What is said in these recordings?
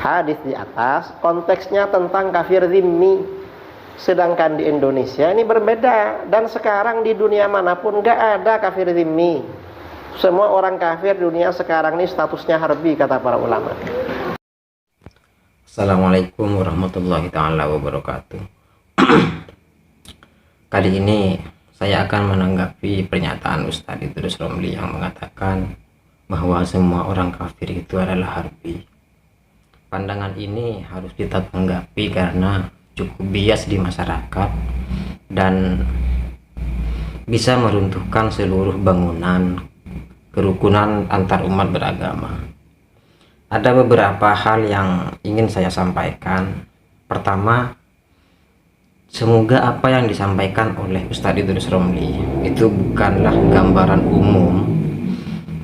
hadis di atas konteksnya tentang kafir zimmi, sedangkan di Indonesia ini berbeda. Dan sekarang di dunia manapun nggak ada kafir zimmi. Semua orang kafir dunia sekarang ini statusnya harbi, kata para ulama. Assalamualaikum warahmatullahi taala wabarakatuh. Kali ini saya akan menanggapi pernyataan Ustadz Idrus Romli yang mengatakan bahwa semua orang kafir itu adalah harbi. Pandangan ini harus kita tanggapi karena cukup bias di masyarakat dan bisa meruntuhkan seluruh bangunan kerukunan antar umat beragama. Ada beberapa hal yang ingin saya sampaikan. Pertama, semoga apa yang disampaikan oleh Ustadz Idrus Romli itu bukanlah gambaran umum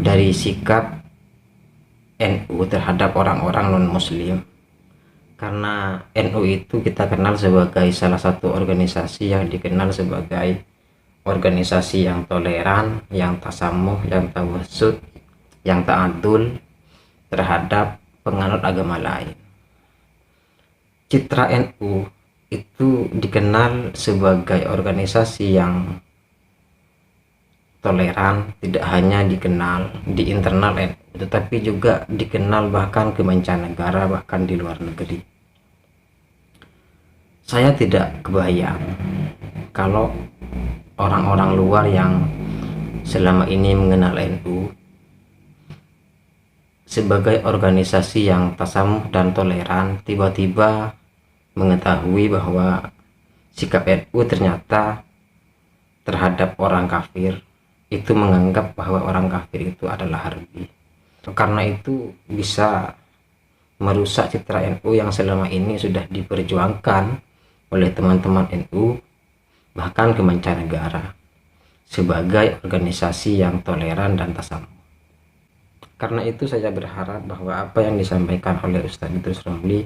dari sikap NU terhadap orang-orang non-muslim. Karena NU itu kita kenal sebagai salah satu organisasi yang dikenal sebagai organisasi yang toleran, yang tasamuh, yang tawassut, yang ta'adul terhadap penganut agama lain. Citra NU itu dikenal sebagai organisasi yang toleran, tidak hanya dikenal di internal NU, tetapi juga dikenal bahkan ke mancanegara, bahkan di luar negeri. Saya tidak kebayang kalau orang-orang luar yang selama ini mengenal NU sebagai organisasi yang tasamuh dan toleran tiba-tiba mengetahui bahwa sikap NU ternyata terhadap orang kafir itu menganggap bahwa orang kafir itu adalah harbi. Karena itu bisa merusak citra NU yang selama ini sudah diperjuangkan oleh teman-teman NU bahkan ke mancanegara sebagai organisasi yang toleran dan tasamuh. Karena itu saya berharap bahwa apa yang disampaikan oleh Ustadz Idrus Romli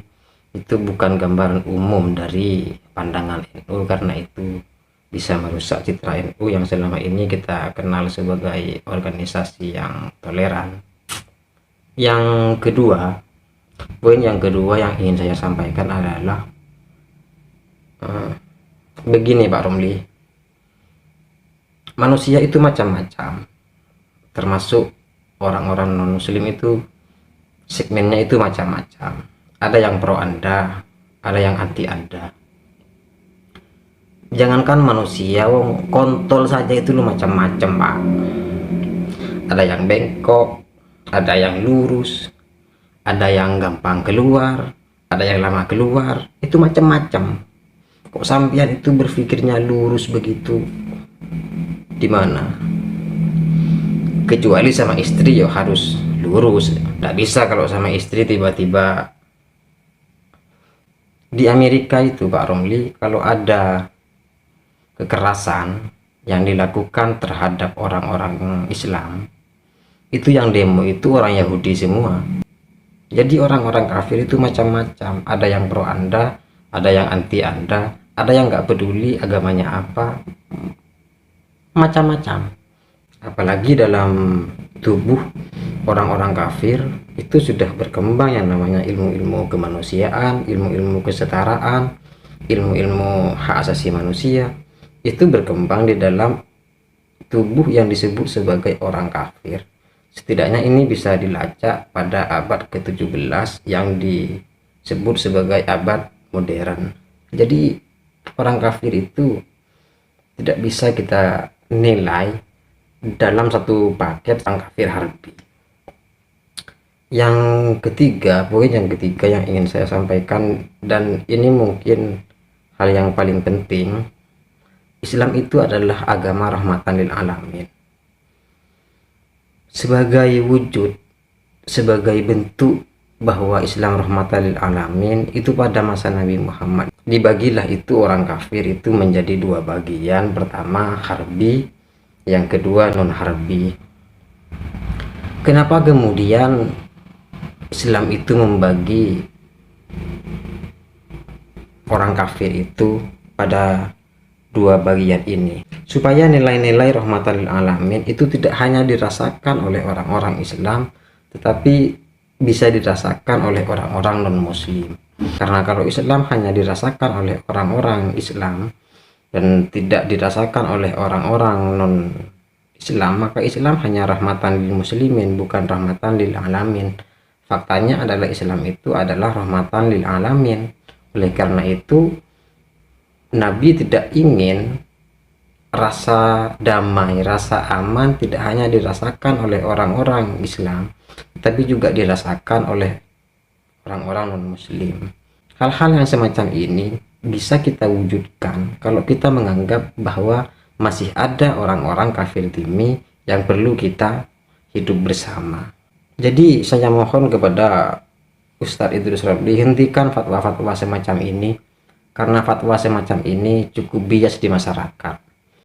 itu bukan gambaran umum dari pandangan NU, karena itu bisa merusak citra NU yang selama ini kita kenal sebagai organisasi yang toleran. Yang kedua, poin yang kedua yang ingin saya sampaikan adalah begini Pak Romli, manusia itu macam-macam, termasuk orang-orang non-muslim itu segmennya itu macam-macam. Ada yang pro Anda, ada yang anti Anda. Jangankan manusia, kontol saja itu lu macam-macam Pak. Ada yang bengkok, ada yang lurus, ada yang gampang keluar, ada yang lama keluar, itu macam-macam. Kok sampean itu berpikirnya lurus begitu? Di mana? Kecuali sama istri ya harus lurus. Tidak bisa kalau sama istri tiba-tiba. Di Amerika itu Pak Romli, kalau ada kekerasan yang dilakukan terhadap orang-orang Islam, itu yang demo itu orang Yahudi semua. Jadi orang-orang kafir itu macam-macam. Ada yang pro Anda, ada yang anti Anda, ada yang nggak peduli agamanya apa, macam-macam. Apalagi dalam tubuh orang-orang kafir itu sudah berkembang yang namanya ilmu-ilmu kemanusiaan, ilmu-ilmu kesetaraan, ilmu-ilmu hak asasi manusia. Itu berkembang di dalam tubuh yang disebut sebagai orang kafir. Setidaknya ini bisa dilacak pada abad ke-17 yang disebut sebagai abad modern. Jadi orang kafir itu tidak bisa kita nilai dalam satu paket orang kafir harbi. Yang ketiga, poin yang ketiga yang ingin saya sampaikan, dan ini mungkin hal yang paling penting, Islam itu adalah agama rahmatan lil alamin. Sebagai wujud, sebagai bentuk bahwa Islam rahmatan lil alamin itu pada masa Nabi Muhammad dibagilah itu orang kafir itu menjadi dua bagian. Pertama harbi, yang kedua non harbi. Kenapa kemudian Islam itu membagi orang kafir itu pada dua bagian ini? Supaya nilai-nilai rahmatan lil alamin itu tidak hanya dirasakan oleh orang-orang Islam, tetapi bisa dirasakan oleh orang-orang non-muslim. Karena kalau Islam hanya dirasakan oleh orang-orang Islam dan tidak dirasakan oleh orang-orang non-Islam, maka Islam hanya rahmatan lil muslimin, bukan rahmatan lil alamin. Faktanya adalah Islam itu adalah rahmatan lil alamin. Oleh karena itu, Nabi tidak ingin rasa damai, rasa aman tidak hanya dirasakan oleh orang-orang Islam, tapi juga dirasakan oleh orang-orang non-muslim. Hal-hal yang semacam ini bisa kita wujudkan kalau kita menganggap bahwa masih ada orang-orang kafir dhimmi yang perlu kita hidup bersama. Jadi saya mohon kepada Ustadz Idrus Romli, hentikan fatwa-fatwa semacam ini, karena fatwa semacam ini cukup bias di masyarakat.